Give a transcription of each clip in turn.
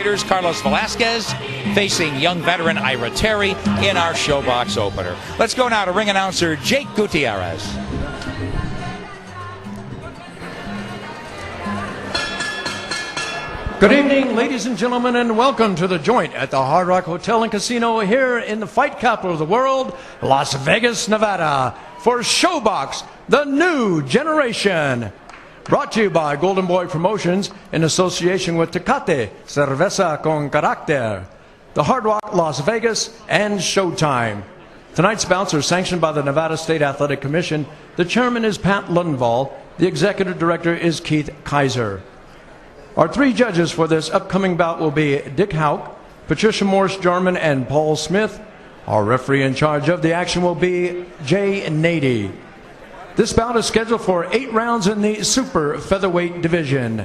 fighters, Carlos Velasquez facing young veteran Ira Terry in our Showbox opener. Let's go now to ring announcer Jake Gutierrez. Good evening, ladies and gentlemen, and welcome to the joint at the Hard Rock Hotel and Casino here in the fight capital of the world, Las Vegas, Nevada, for Showbox, the new generation. Brought to you by Golden Boy Promotions in association with Tecate, Cerveza con Carácter, the Hard Rock Las Vegas, and Showtime. Tonight's bouts are sanctioned by the Nevada State Athletic Commission. The chairman is Pat Lundvall. The executive director is Keith Kaiser. Our three judges for this upcoming bout will be Dick Houck, Patricia Morse-Jarman, and Paul Smith. Our referee in charge of the action will be Jay Nady. This bout is scheduled for 8 rounds in the super featherweight division.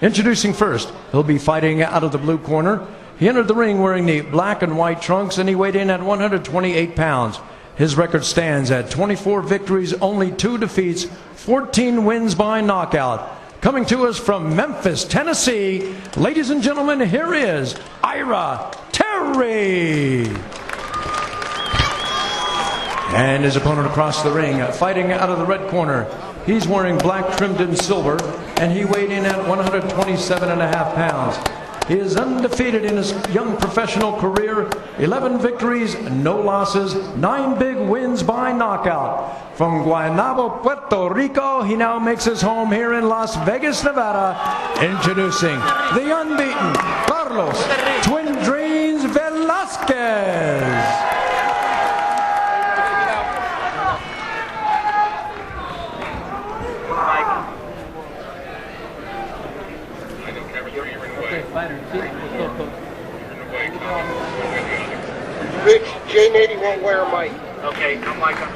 Introducing first, he'll be fighting out of the blue corner. He entered the ring wearing the black and white trunks, and he weighed in at 128 pounds. His record stands at 24 victories, only 2 defeats, 14 wins by knockout. Coming to us from Memphis, Tennessee, ladies and gentlemen, here is Ira Terry. And his opponent across the ring, fighting out of the red corner. He's wearing black trimmed in silver, and he weighed in at 127.5 pounds. He is undefeated in his young professional career, 11 victories, no losses, 9 big wins by knockout. From Guaynabo, Puerto Rico, he now makes his home here in Las Vegas, Nevada. Introducing the unbeaten Carlos Twin Dreams Velasquez. Rich, Jay Nady won't wear a mic. Okay, I'm like him.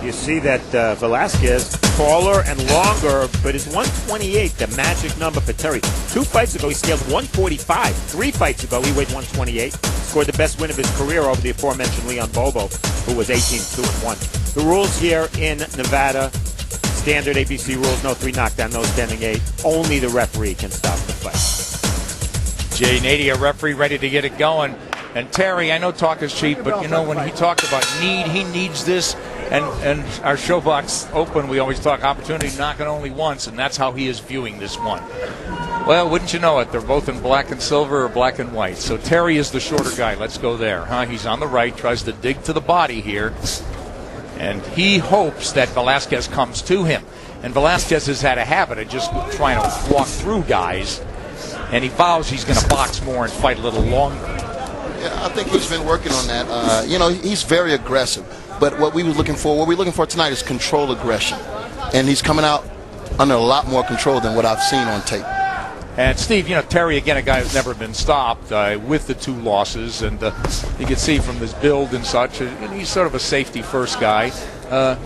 You see that Velasquez, taller and longer, but is 128, the magic number for Terry. 2 fights ago, he scaled 145. 3 fights ago, he weighed 128. Scored the best win of his career over the aforementioned Leon Bobo, who was 18-2-1. The rules here in Nevada, standard ABC rules, no 3 knockdown, no standing 8. Only the referee can stop the fight. Jay Nady, a referee ready to get it going. And Terry, I know talk is cheap, but you know when he talked about need, he needs this. And our Showbox Open, we always talk opportunity, knocking only once, and that's how he is viewing this one. Well, wouldn't you know it, they're both in black and silver or black and white. So Terry is the shorter guy. Let's go there. He's on the right, tries to dig to the body here. And he hopes that Velasquez comes to him. And Velasquez has had a habit of just trying to walk through guys. And he vows he's going to box more and fight a little longer. Yeah, I think he's been working on that. He's very aggressive. But what we're looking for tonight is control aggression. And he's coming out under a lot more control than what I've seen on tape. And Steve, Terry, again, a guy who's never been stopped with the 2 losses. And you can see from his build and such, and he's sort of a safety-first guy.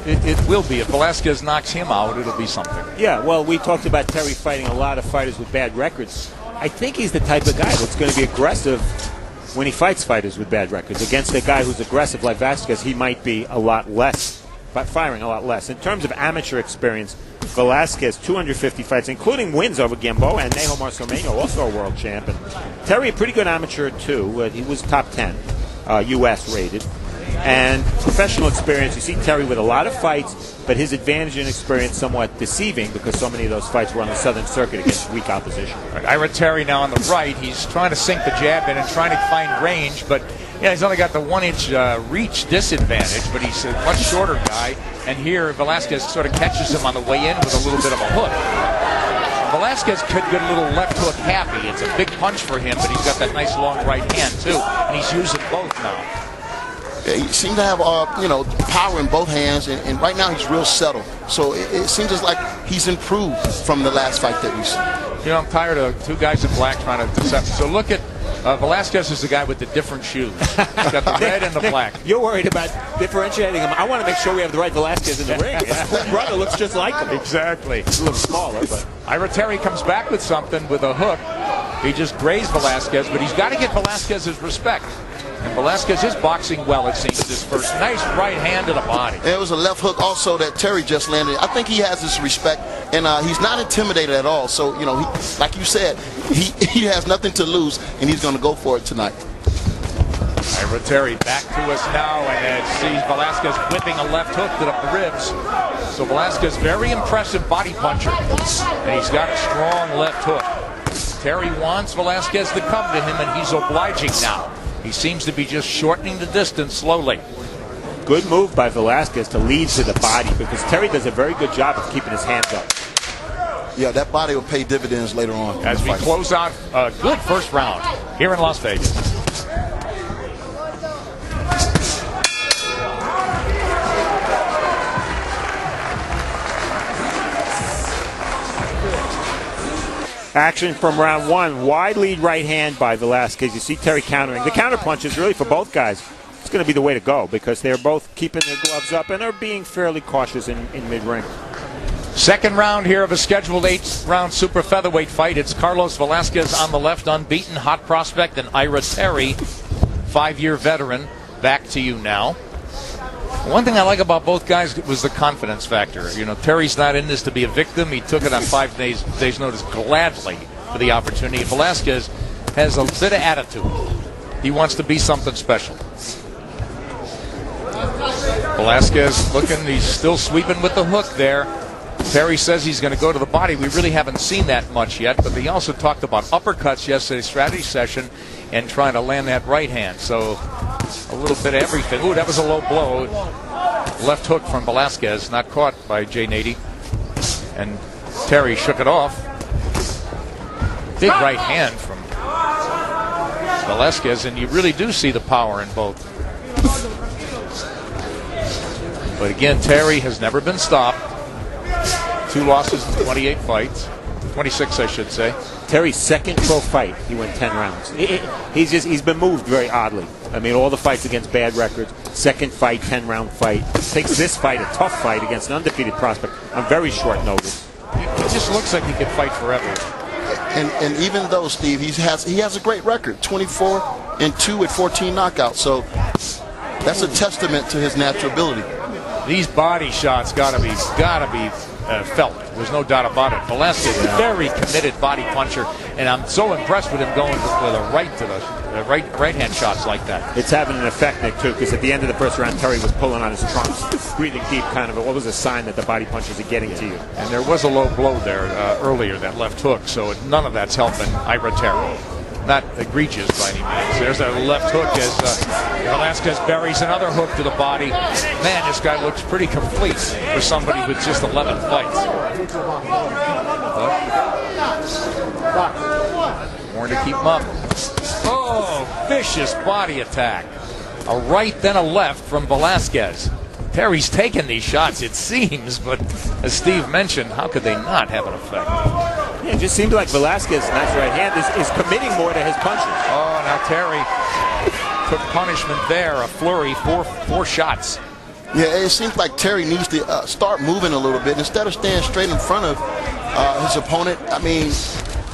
It will be. If Velasquez knocks him out, it'll be something. Yeah, well, we talked about Terry fighting a lot of fighters with bad records. I think he's the type of guy that's going to be aggressive when he fights fighters with bad records. Against a guy who's aggressive like Velasquez, he might be a lot less, firing a lot less. In terms of amateur experience, Velasquez, 250 fights, including wins over Gamboa and Nejo Marcelino, also a world champ. And Terry, a pretty good amateur, too. He was top 10, U.S. rated. And professional experience, you see Terry with a lot of fights, but his advantage in experience somewhat deceiving because so many of those fights were on the Southern Circuit against weak opposition. Right, Ira Terry now on the right. He's trying to sink the jab in and trying to find range, but he's only got the 1-inch reach disadvantage, but he's a much shorter guy. And here Velasquez sort of catches him on the way in with a little bit of a hook. Velasquez could get a little left hook happy. It's a big punch for him, but he's got that nice long right hand too, and he's using both now. He seems to have power in both hands, and right now he's real settled. So it seems just like he's improved from the last fight that we saw. I'm tired of 2 guys in black trying to deception. So look at Velasquez is the guy with the different shoes. He's got the red and the black. You're worried about differentiating him. I want to make sure we have the right Velasquez in the ring. His brother looks just like him. Exactly. He's a little smaller, but Ira Terry comes back with something with a hook. He just grazed Velasquez, but he's got to get Velasquez's respect. And Velasquez is boxing well, it seems, this first. Nice right hand to the body. It was a left hook also that Terry just landed. I think he has his respect, and he's not intimidated at all. So, you know, like you said, he has nothing to lose, and he's going to go for it tonight. Ira Terry back to us now, and sees Velasquez whipping a left hook to the ribs. So Velasquez, very impressive body puncher, and he's got a strong left hook. Terry wants Velasquez to come to him, and he's obliging now. He seems to be just shortening the distance slowly. Good move by Velasquez to lead to the body, because Terry does a very good job of keeping his hands up. Yeah, that body will pay dividends later on. As we close out a good first round here in Las Vegas. Action from round one. Wide lead right hand by Velasquez. You see Terry countering. The counter punch is really for both guys. It's going to be the way to go because they're both keeping their gloves up and are being fairly cautious in mid-ring. Second round here of a scheduled 8-round super featherweight fight. It's Carlos Velasquez on the left, unbeaten, hot prospect, and Ira Terry, 5-year veteran. Back to you now. One thing I like about both guys was the confidence factor. You know, Terry's not in this to be a victim. He took it on 5 days' notice gladly for the opportunity. Velasquez has a bit of attitude. He wants to be something special. Velasquez looking, he's still sweeping with the hook there. Terry says he's going to go to the body. We really haven't seen that much yet, but he also talked about uppercuts yesterday's strategy session and trying to land that right hand. So a little bit of everything. Ooh, that was a low blow. Left hook from Velasquez, not caught by Jay Nady. And Terry shook it off. Big right hand from Velasquez, and you really do see the power in both. But again, Terry has never been stopped. 2 losses in 28 fights. 26, I should say. Terry's second pro fight, he went 10 rounds. He's been moved very oddly. I mean, all the fights against bad records. Second fight, 10-round fight. Takes this fight, a tough fight against an undefeated prospect, on very short notice. It just looks like he could fight forever. And even though, Steve, he has a great record, 24-2 with 14 knockouts. So that's a testament to his natural ability. These body shots gotta be felt. There's no doubt about it. Velasquez, very committed body puncher, and I'm so impressed with him going with a right to the right hand shots like that. It's having an effect, Nick, too, because at the end of the first round, Terry was pulling on his trunks, breathing deep, kind of. What was a sign that the body punches are getting to you? And there was a low blow there earlier, that left hook. So none of that's helping Ira Terry. Not egregious by any means. There's a left hook as Velasquez buries another hook to the body. Man, this guy looks pretty complete for somebody with just 11 fights. More to keep him up. Oh, vicious body attack. A right, then a left from Velasquez. Terry's taking these shots, it seems, but as Steve mentioned, how could they not have an effect? Yeah, it just seems like Velasquez's nice right hand is committing more to his punches. Oh, now Terry took punishment there, a flurry, four shots. Yeah, it seems like Terry needs to start moving a little bit. Instead of staying straight in front of his opponent, I mean,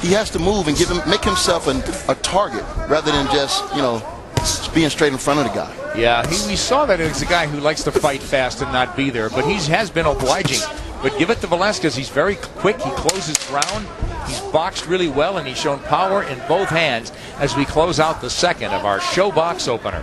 he has to move and make himself a target rather than just, being straight in front of the guy. Yeah, we saw that he's a guy who likes to fight fast and not be there, but he has been obliging. But give it to Velasquez. He's very quick. He closes ground. He's boxed really well, and he's shown power in both hands as we close out the second of our show box opener.